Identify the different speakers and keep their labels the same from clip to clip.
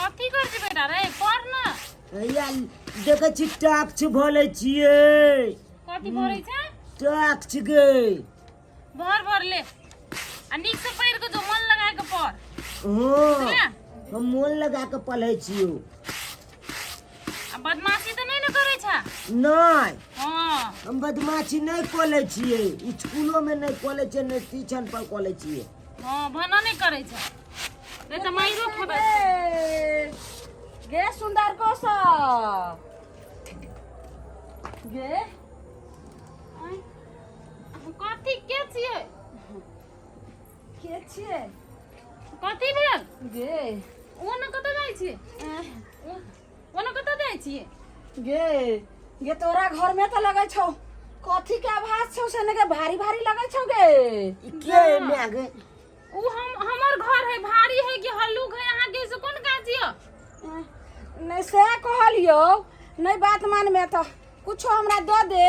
Speaker 1: कथी कर छी बेटा रे पढ़ ना
Speaker 2: यार देखे छी टैक्स भरे छिए
Speaker 1: कथी भरै छै
Speaker 2: टैक्स गे
Speaker 1: भर ले आ नीक से पढ़ के जो मन लगा के पढ़
Speaker 2: हाँ हम मन लगा के पढ़े छियो
Speaker 1: आ बदमाशी तो नहीं न करे छा
Speaker 2: नहीं
Speaker 1: हां
Speaker 2: हम बदमाशी नहीं कोले छिए स्कूलो में नहीं कोले छिए नहीं ट्यूशन पर कोले छिए
Speaker 1: हां भना नहीं करे छा रे त माइरो खेबे
Speaker 3: गे सुंदर को सा गे
Speaker 1: कथी के छिए
Speaker 3: के छिए
Speaker 1: कथी भेल
Speaker 3: गे
Speaker 1: ओना कत जाय छी ओना कत जाय छी
Speaker 3: गे गे तोरा घर में तो लगे छौ कथी के आवाज छौ से ने के भारी भारी लगे छौ गे
Speaker 2: के में गे
Speaker 1: उ हमर घर है भारी है कि हल्लुक है यहाँ के से कोन काजियो
Speaker 3: नहीं से कहलियो नहीं बात मान में तो कुछ हमरा दो दे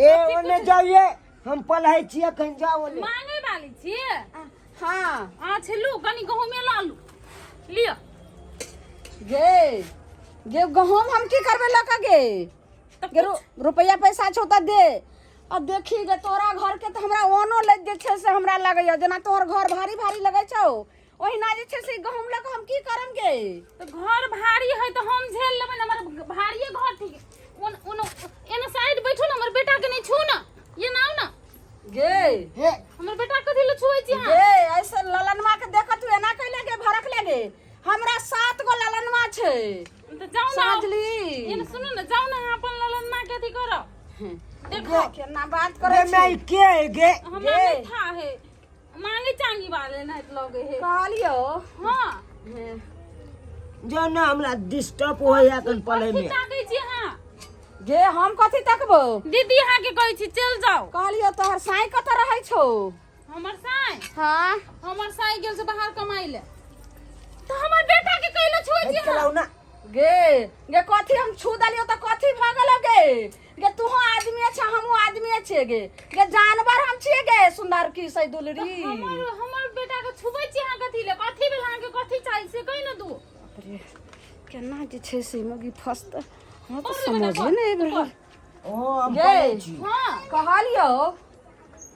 Speaker 2: ए ओने जाइए हम पढ़े छिए कहीं जाओ ओने
Speaker 1: मांगे वाली छी
Speaker 3: हाँ
Speaker 1: छलू कनी गहूं में लालू लियो
Speaker 3: गे गे गहूम हम की करबे लका गे गे रुपया पैसा छौ त दे अब देखी गे तोरा घर के तो हमरा ओनो लग जे छै से हमरा लगैया जेना तोहर घर भारी भारी लगै छौ ओहिना जे छै से गहूम लक हम की करम गे
Speaker 1: तो घर भारी है तो हम झेल लेबै ना हमर भारी घर ठीक उन एने साइड बैठो ना हमर बेटा के नहीं छू ना ये नाउ ना
Speaker 3: गे
Speaker 2: हे
Speaker 1: हमर बेटा कथि ले छुए छी
Speaker 3: गे ऐसे ललनमा के देखत तू एना कैले गे भरक ले गे हमरा 7 गो ललनमा छै
Speaker 1: तो जाओ ना
Speaker 3: समझली
Speaker 1: ये सुनो ना जाओ ना अपन ललन मां के अथी करो देखो
Speaker 3: केना बात करे
Speaker 2: गे मैं के गे
Speaker 1: हमरा नहीं था है मांगे चांगी वाले ना लगे है
Speaker 3: कहलियो
Speaker 1: हां
Speaker 2: जो ना हमरा डिस्टर्ब होया कन पढ़े में
Speaker 1: ताकै छी हां
Speaker 3: गे हम कथी तकबो
Speaker 1: दीदी हां के कहै छी चल जाओ
Speaker 3: कहलियो तोहर साई कत रहै छौ
Speaker 1: हमर साई
Speaker 3: हां
Speaker 1: हमर साई गेल से बाहर कमाई ले तो हमर बेटा के कहलो छुए छी
Speaker 2: चलाओ ना
Speaker 3: गे गे कथी हम छू दलियो त कथी भ गेलो गे गे तू आदमी छ हमहु आदमी छे गे गे जानवर हम छिए गे सुंदर की सै दुलरी
Speaker 1: हमर बेटा के छुबै छी हां कथी ले कथी भेल हां के कथी चाहि से कहि न दू
Speaker 3: अरे केना जे छै से मगी फस्त हां तो समझे नै रहल
Speaker 2: ओ हम
Speaker 3: गे
Speaker 2: पढ़े छी
Speaker 1: हां
Speaker 3: कहलियो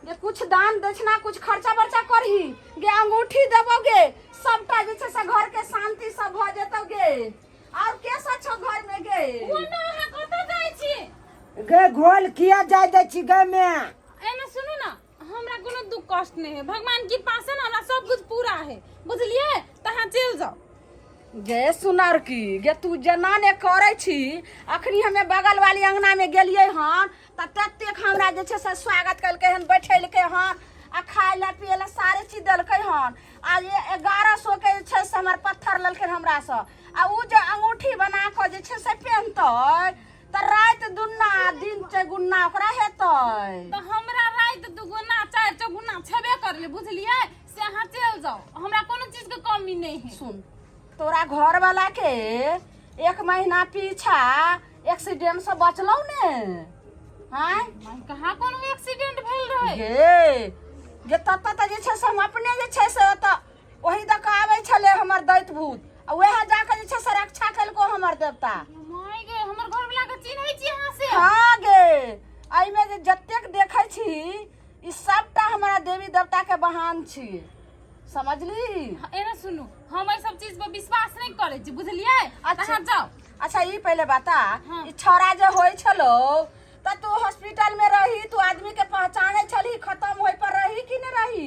Speaker 3: गे कुछ दान दक्षिणा कुछ खर्चा बर्चा करही गे अंगूठी देबो गे सबटा जे छै से घर के शांति सब भ जेतौ गे और के सा छौ घर में गे
Speaker 1: ओना हां कत जाय छी
Speaker 2: गे घोल किया जाय दे छी गे में
Speaker 1: एने सुनू ना हमरा कोनो दुख कष्ट नहीं है भगवान की पास है ना हमरा सब कुछ पूरा है बुझलिए तहां चल जाओ
Speaker 3: गे सुनार की गे तू जना ने करे छी अखनी हमें बगल वाली अंगना में गेलिए हन त ततेक हमरा जे छै से स्वागत करके हन बैठेलके हन आ खाय ला पिए ला सारे चीज देलकै हन आ ये 1100 के छै से हमर पत्थर ललकै हमरा से आ उ जे अंगूठी बना के जे छै से पहनतै त रात दुन्ना दिन चगुन्ना ओकरा हेतै
Speaker 1: तो हमरा रात दुगुना चार चौगुना छबे करले बुझलिए से अहां चल जाओ हमरा कोनो चीज के कमी नहीं है
Speaker 3: सुन तोरा घर वाला के 1 महीना पीछा एक्सीडेंट से बचलौ ने हां
Speaker 1: कहाँ कोनो एक्सीडेंट भेल रहे
Speaker 3: गे गे तत त जे छै से हम अपने जे छै से त ओही तक आबै छले हमर दैत भूत आ वएह जाके जे छै से रक्षा केलको हमर देवता
Speaker 1: माय गे हमर घर वाला के चिन्है छी यहां से
Speaker 3: हां गे आई में जे जतेक देखै छी ई सबटा हमरा देवी देवता के बहान छी समझली
Speaker 1: एना सुनू हम ए सब चीज पर विश्वास नहीं करे छी बुझलिए
Speaker 3: अच्छा
Speaker 1: जाओ
Speaker 3: अच्छा ई पहले बता
Speaker 1: हाँ।
Speaker 3: ई छोरा जे होय छलो त तू हॉस्पिटल में रही तू आदमी के पहचाने छली खत्म होय पर रही कि न रही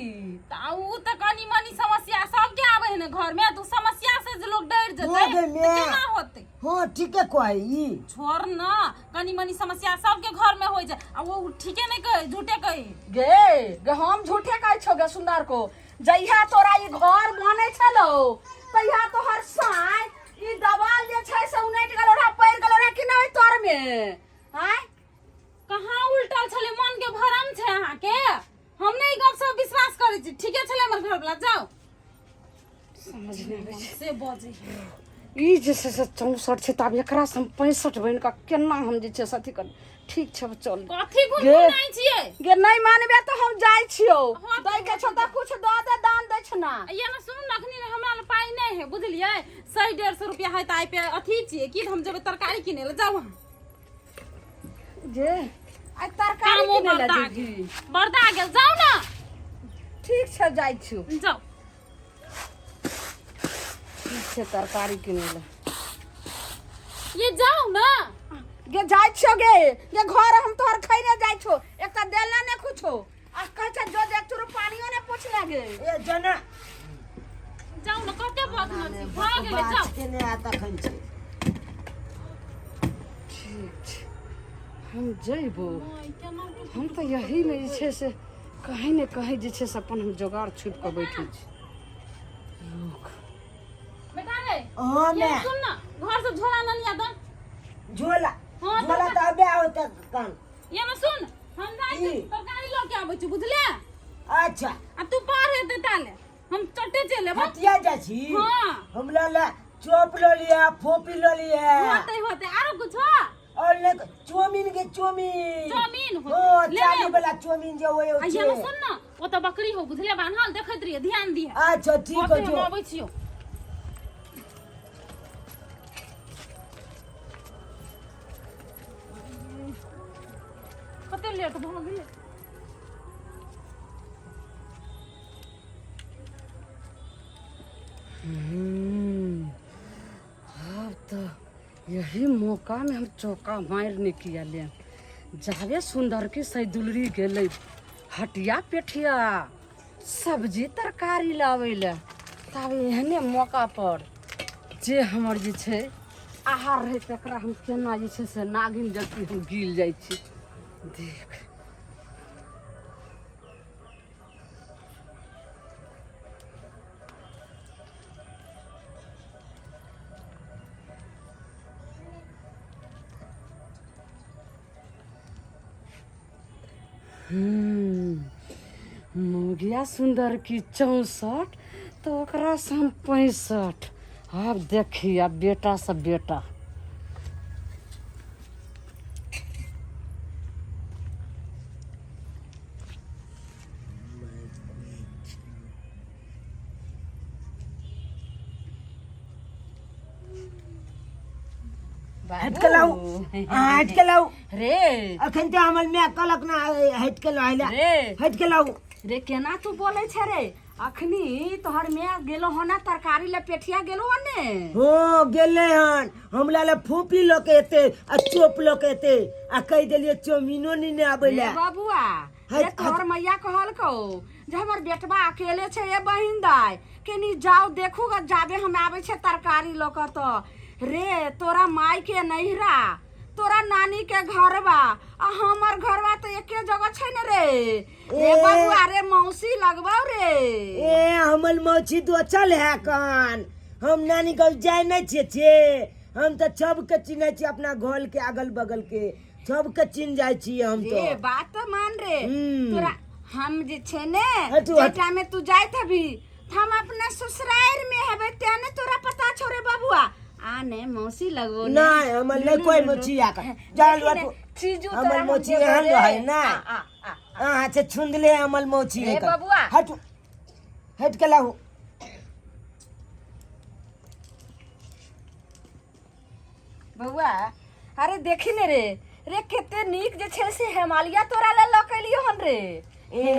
Speaker 1: ऊ त कनी मनी समस्या सब के आवे है ना घर में तो समस्या से जो लोग डर जते
Speaker 2: हो गे
Speaker 1: तो केना होते
Speaker 2: हां ठीक है कोई
Speaker 1: छोड़ ना कनी मनी समस्या सब के घर में होय जाए आ वो ठीके नहीं कहे झूठे कहे
Speaker 3: गे हम झूठे कहै छौ गे सुंदर को जइहा तोरा ई घर बनै छलो तइहा तोहर साई ई दवाल जे छै से उनैट गेलो रे पैर गेलो रे कि नै तोर में हैं
Speaker 1: कहाँ उल्टल छले मन के भरम छे अहाँ के हम नहीं गप सब विश्वास करे छी ठीके छले हमर घर वाला जाओ
Speaker 3: समझ नहीं
Speaker 1: से बजे
Speaker 3: ई जे छै से 64 छै तब एकरा से 65 बन का केना हम जे छै से अथी कर ठीक छै चल
Speaker 1: कथी गुनगुनाई छिए
Speaker 3: गे नहीं मानबे तो हम जाय छियो
Speaker 1: हाँ,
Speaker 3: दै के छ त कुछ द दे दान दै छ ना
Speaker 1: ये ना सुन नखनी हमरा ल पाई नहीं है बुझलिए 100-150 रुपया है ताई पे अथी छिए कि हम जब तरकारी किने ले जाऊ हम
Speaker 3: जे आई तरकारी
Speaker 1: कामो
Speaker 3: किने
Speaker 1: बर्दा
Speaker 3: लगी
Speaker 1: गेल बर्दा गेल जाऊ ना
Speaker 3: ठीक छै जाइ छु
Speaker 1: जाऊ
Speaker 3: ठीक छै तरकारी किने ले
Speaker 1: ये जाऊ ना
Speaker 3: गे जाइ छो गे ये घर हम तोहर खैने जाइ छो एकटा देला ने कुछो आ कहै छै जो देख तोरो पानियो ने पूछ लागे
Speaker 2: ए जना
Speaker 1: जाऊ ना कते बात न छी भा गेले जाऊ
Speaker 2: के ने आता खन छै
Speaker 3: ठीक छै हम जइबो
Speaker 1: ओय केना
Speaker 3: हम तो यही में जे छै से कहीं ने कहीं जे छै से अपन हम जोगाड़ छुप के बैठे छी
Speaker 1: बेटा रे
Speaker 2: हां
Speaker 1: ये
Speaker 2: मैं
Speaker 1: सुन ना घर से झोला न लिया दन
Speaker 2: झोला
Speaker 1: हाँ,
Speaker 2: झोला त अबे आवत कान
Speaker 1: ये न सुन हम जाई छी
Speaker 2: ई।
Speaker 1: तरकारी ल के आबै छी बुझले
Speaker 2: अच्छा
Speaker 1: आ तू पार हेते ताले हम चट्टे चले बा
Speaker 2: हटिया जा छी
Speaker 1: हां
Speaker 2: हमरा ला चॉप ल लिया फोपी ल लिया
Speaker 1: होते होते आरो कुछ
Speaker 2: और ले चौमिन के चौमिन
Speaker 1: चाउमीन
Speaker 2: ओ
Speaker 1: होते
Speaker 2: चाली वाला चौमिन जो होय
Speaker 1: आ ये न
Speaker 2: छै
Speaker 1: सुन ना ओ त बकरी हो बुझले बान्हल देखैत रहिए ध्यान दिए
Speaker 2: अच्छा ठीक
Speaker 1: होते
Speaker 2: है
Speaker 1: हम
Speaker 2: जो
Speaker 1: आबै छियो कते लेट भ गेलै
Speaker 3: अब तो यही मौका में हम चौका मार ने किया ले जावे सुंदर की सैदुलरी गेले हटिया पेठिया सब्जी तरकारी लावे ले तब एहने मौका पर जे हमर जे छै आहार रहे तकरा हम केना जे छै से नागिन जल्दी हम गिल जाइ छी देख मुगिया सुंदर की 64 तो ओकरा से हम 65 अब देखी अब बेटा सब बेटा
Speaker 2: हट के लाऊ हट के लाऊ
Speaker 3: रे
Speaker 2: अखन ते हमर मैं कलक ना हट के लाइला
Speaker 3: रे
Speaker 2: हट के लाऊ
Speaker 3: रे केना तू बोले छे रे अखनी तोहर में गेलो हो ना तरकारी ले पेठिया गेलो ने
Speaker 2: हो गेले हन हमला ले फूपी ल के एते आ चोप ल के एते आ कह देलिए चौमिनो नी ने आबेला
Speaker 3: रे बाबुआ
Speaker 2: हट,
Speaker 3: रे तोहर मैया कहल को जे हमर बेटवा अकेले छे ए बहिन दाई केनी जाओ देखू ग जाबे हम आवे छे तरकारी ल के तो रे तोरा माई के नहिरा तोरा नानी के घरवा आ हमर घरवा तो एके जगह छे न रे रे
Speaker 2: ए।
Speaker 3: बाबुआ रे मौसी लगबाओ रे
Speaker 2: ए हमल मौची तो चल है कान हम नानी घर जाय नहीं छे हम तो सब के चिन्ह छी अपना घर के अगल बगल के सब के चिन्ह जाय छी हम तो
Speaker 3: रे बात तो मान रे तोरा हम जे छे ने
Speaker 2: हटू, हट।
Speaker 3: जेटा में तू जाइत हबी हम अपना ससुराल में हबे तेने तोरा पता छो रे बाबुआ आने मौसी लगो ने
Speaker 2: नहीं हमल नहीं कोई मौची आका जान लो तू
Speaker 3: चीजू
Speaker 2: हमल मौची यहाँ रहे ना हां से छुंदले हमल मौची
Speaker 3: रे
Speaker 2: है का।
Speaker 3: बबुआ।
Speaker 2: हट हट के लाऊ
Speaker 3: बबुआ अरे देखी ने रे रे केते नीक जे छे से हिमालय तोरा ले लकलियो हन रे
Speaker 2: ए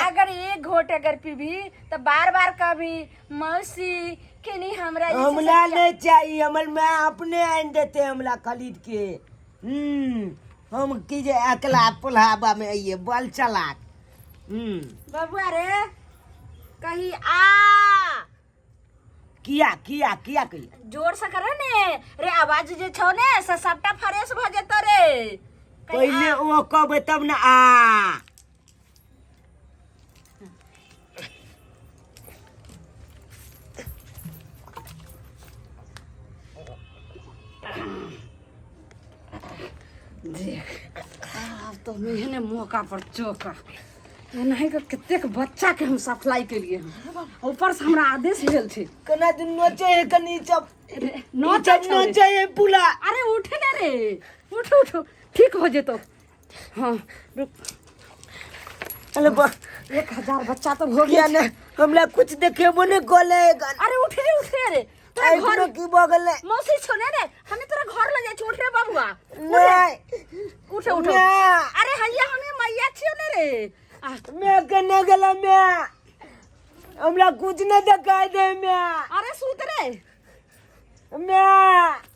Speaker 3: अगर एक घोट अगर पीबी तो बार बार कभी मौसी केनी हमरा जैसे
Speaker 2: हमला नहीं चाहिए हमल मैं अपने आन देते हमला खरीद के हम की जे अकला पुलावा में आइए बल चलाक
Speaker 3: बबुआ रे कही आ
Speaker 2: किया किया किया किया
Speaker 3: जोर से करे ने रे आवाज जे छौ ने से सबटा फ्रेश भ जेतो रे कही
Speaker 2: पहले
Speaker 3: आ।
Speaker 2: वो कहबे तब ना आ
Speaker 3: देख अब तो मेहने मौका पर चौका नहीं का कितने बच्चा के हम सप्लाई के लिए हम ऊपर से हमरा आदेश भेल छे
Speaker 2: कना दिन नोचे है कनी चप
Speaker 3: रे,
Speaker 2: नोचे
Speaker 3: छौ रे।
Speaker 2: नोचे है पुला
Speaker 3: अरे उठ ना रे उठ उठ ठीक हो जेतो हाँ रुक
Speaker 2: अरे बा
Speaker 3: 1000 बच्चा तो हो
Speaker 2: किया
Speaker 3: गया
Speaker 2: ना हमला कुछ देखे बोने कोले
Speaker 3: अरे उठ रे रे तोरा
Speaker 2: ऐठ
Speaker 3: घर
Speaker 2: में की बगल
Speaker 3: मौसी छोने रे हमें तोरा घर ले जाय छी उठ रे बबुआ
Speaker 2: नहीं
Speaker 3: उठ उठ
Speaker 2: मैं
Speaker 3: अरे हैया हमें मैया छियो ने रे
Speaker 2: मैं कने गेला मैं हमरा कुछ नहीं दिखाई दे मैं
Speaker 3: अरे सूत रे
Speaker 2: मैं